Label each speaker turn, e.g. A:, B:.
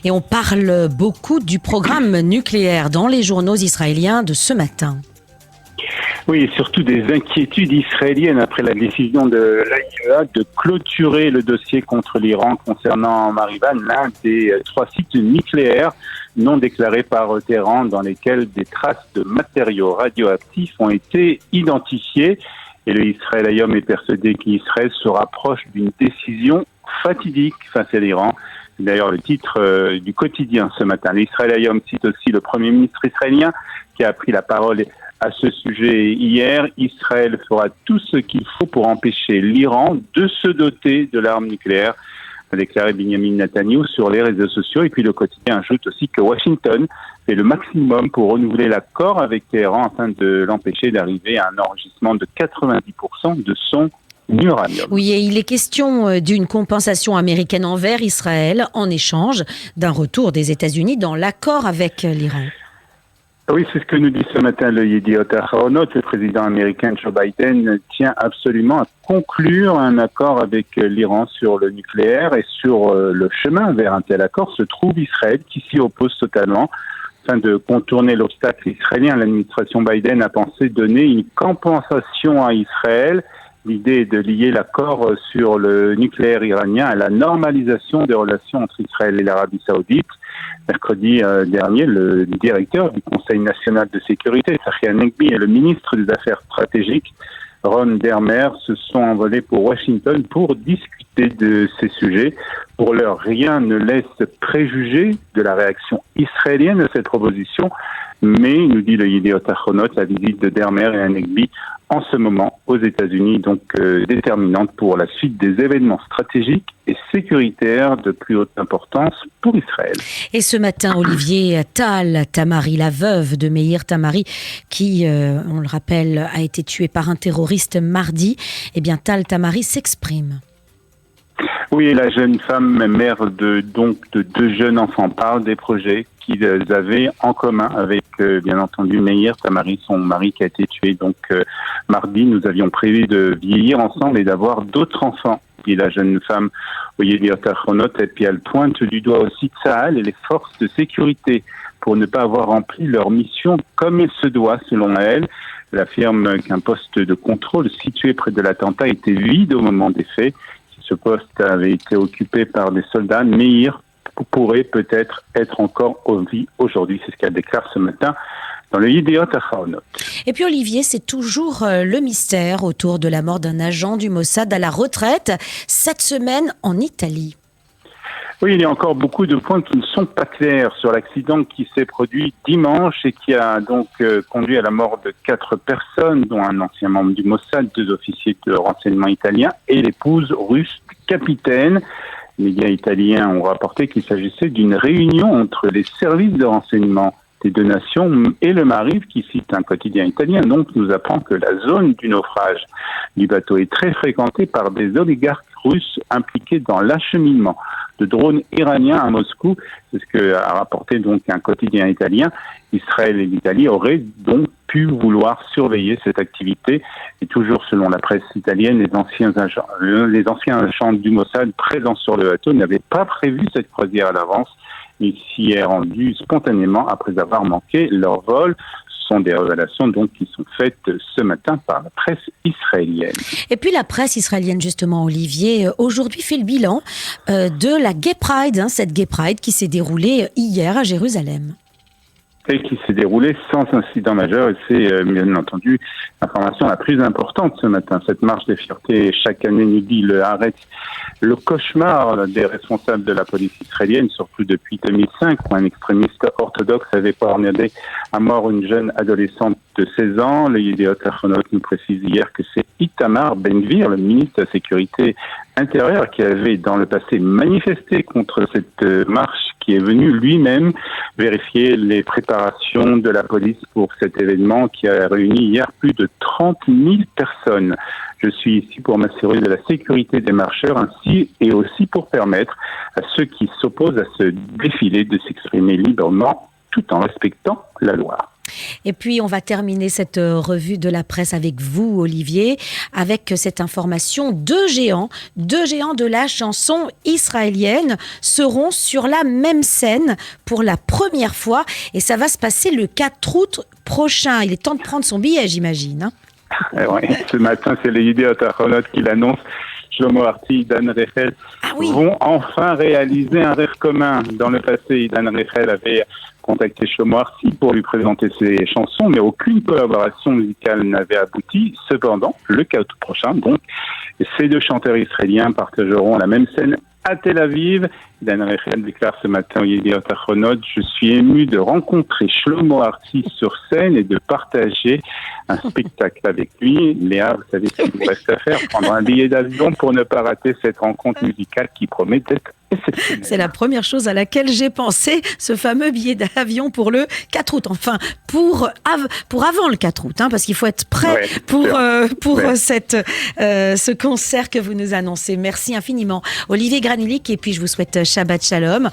A: Et on parle beaucoup du programme nucléaire dans les journaux israéliens de ce matin.
B: Oui, et surtout des inquiétudes israéliennes après la décision de l'AIEA de clôturer le dossier contre l'Iran concernant Mariban, l'un des 3 sites nucléaires non déclarés par Téhéran dans lesquels des traces de matériaux radioactifs ont été identifiées. Et le Israël Hayom est persuadé qu'Israël se rapproche d'une décision fatidique face à l'Iran. C'est d'ailleurs le titre du quotidien ce matin. L'Israël Hayom cite aussi le Premier ministre israélien qui a pris la parole à ce sujet hier. Israël fera tout ce qu'il faut pour empêcher l'Iran de se doter de l'arme nucléaire, a déclaré Benjamin Netanyahou sur les réseaux sociaux. Et puis le quotidien ajoute aussi que Washington fait le maximum pour renouveler l'accord avec Téhéran afin de l'empêcher d'arriver à un enregistrement de 90% de son uranium.
A: Oui, et il est question d'une compensation américaine envers Israël en échange d'un retour des États-Unis dans l'accord avec l'Iran.
B: Oui, c'est ce que nous dit ce matin le Yediot Ahronot. Le président américain Joe Biden tient absolument à conclure un accord avec l'Iran sur le nucléaire, et sur le chemin vers un tel accord se trouve Israël qui s'y oppose totalement. Afin de contourner l'obstacle israélien, l'administration Biden a pensé donner une compensation à Israël. L'idée est de lier l'accord sur le nucléaire iranien à la normalisation des relations entre Israël et l'Arabie Saoudite. Mercredi dernier, le directeur du Conseil national de sécurité, Tzachi Hanegbi, et le ministre des Affaires stratégiques, Ron Dermer, se sont envolés pour Washington pour discuter de ces sujets. Pour l'heure, rien ne laisse préjuger de la réaction israélienne à cette proposition, mais, nous dit le Yediot Ahronot, la visite de Dermer et Hanegbi en ce moment aux États-Unis, donc déterminante pour la suite des événements stratégiques et sécuritaires de plus haute importance pour Israël.
A: Et ce matin, Olivier, Tal Tamari, la veuve de Meir Tamari, qui, on le rappelle, a été tuée par un terroriste mardi, eh bien Tal Tamari s'exprime.
B: Oui, la jeune femme, mère de 2 jeunes enfants, parle des projets qu'ils avaient en commun avec, bien entendu, Meir Tamari, son mari qui a été tué. Donc, mardi, nous avions prévu de vieillir ensemble et d'avoir d'autres enfants. Et la jeune femme, au Yediot Ahronot, et puis elle pointe du doigt aussi Tsahal et les forces de sécurité pour ne pas avoir rempli leur mission comme il se doit, selon elle. Elle affirme qu'un poste de contrôle situé près de l'attentat était vide au moment des faits. Ce poste avait été occupé par des soldats. Meir pourrait peut-être être encore en vie aujourd'hui. C'est ce qu'elle déclare ce matin dans le Yediot Ahronot.
A: Et puis Olivier, c'est toujours le mystère autour de la mort d'un agent du Mossad à la retraite cette semaine en Italie.
B: Oui, il y a encore beaucoup de points qui ne sont pas clairs sur l'accident qui s'est produit dimanche et qui a donc conduit à la mort de 4 personnes, dont un ancien membre du Mossad, 2 officiers de renseignement italiens et l'épouse russe du capitaine. Les médias italiens ont rapporté qu'il s'agissait d'une réunion entre les services de renseignement des 2 nations et le Maariv, qui cite un quotidien italien, donc nous apprend que la zone du naufrage du bateau est très fréquentée par des oligarques russes impliqués dans l'acheminement de drones iraniens à Moscou. C'est ce que a rapporté donc un quotidien italien. Israël et l'Italie auraient donc pu vouloir surveiller cette activité. Et toujours selon la presse italienne, les anciens agents du Mossad présents sur le bateau n'avaient pas prévu cette croisière à l'avance, mais s'y est rendu spontanément après avoir manqué leur vol. Ce sont des révélations donc qui sont faites ce matin par la presse israélienne.
A: Et puis la presse israélienne, justement, Olivier, aujourd'hui fait le bilan de la Gay Pride, cette Gay Pride qui s'est déroulée hier à Jérusalem.
B: Et qui s'est déroulée sans incident majeur, et c'est bien entendu l'information la plus importante ce matin. Cette marche des fiertés, chaque année, nous dit le Haaretz, le cauchemar des responsables de la police israélienne, surtout depuis 2005, où un extrémiste orthodoxe avait poignardé à mort une jeune adolescente de 16 ans. Le Yediot Ahronot nous précise hier que c'est Itamar Ben-Gvir, le ministre de la Sécurité intérieure, qui avait dans le passé manifesté contre cette marche, qui est venu lui-même vérifier les préparations de la police pour cet événement qui a réuni hier plus de 30 000 personnes. Je suis ici pour m'assurer de la sécurité des marcheurs ainsi et aussi pour permettre à ceux qui s'opposent à ce défilé de s'exprimer librement tout en respectant la loi.
A: Et puis, on va terminer cette revue de la presse avec vous, Olivier, avec cette information. Deux géants de la chanson israélienne seront sur la même scène pour la première fois. Et ça va se passer le 4 août prochain. Il est temps de prendre son billet, j'imagine.
B: Oui, ce matin, c'est les Yediot Ahronot qui l'annoncent. Shlomo Arti, Idan Rechel vont enfin réaliser un rêve commun. Dans le passé, Idan Rechel avait contacté Shlomo Arti pour lui présenter ses chansons, mais aucune collaboration musicale n'avait abouti. Cependant, le 4 août prochain, donc, ces deux chanteurs israéliens partageront la même scène à Tel Aviv. Idan Rechel déclare ce matin au Yediot Ahronot: je suis ému de rencontrer Shlomo Arti sur scène et de partager un spectacle avec lui. Léa, vous savez ce qu'il vous reste à faire, prendre un billet d'avion pour ne pas rater cette rencontre musicale qui promet d'être exceptionnelle.
A: C'est la première chose à laquelle j'ai pensé, ce fameux billet d'avion pour le 4 août. Enfin, pour avant le 4 août, parce qu'il faut être prêt pour ce concert que vous nous annoncez. Merci infiniment, Olivier Granulik, et puis je vous souhaite Shabbat Shalom.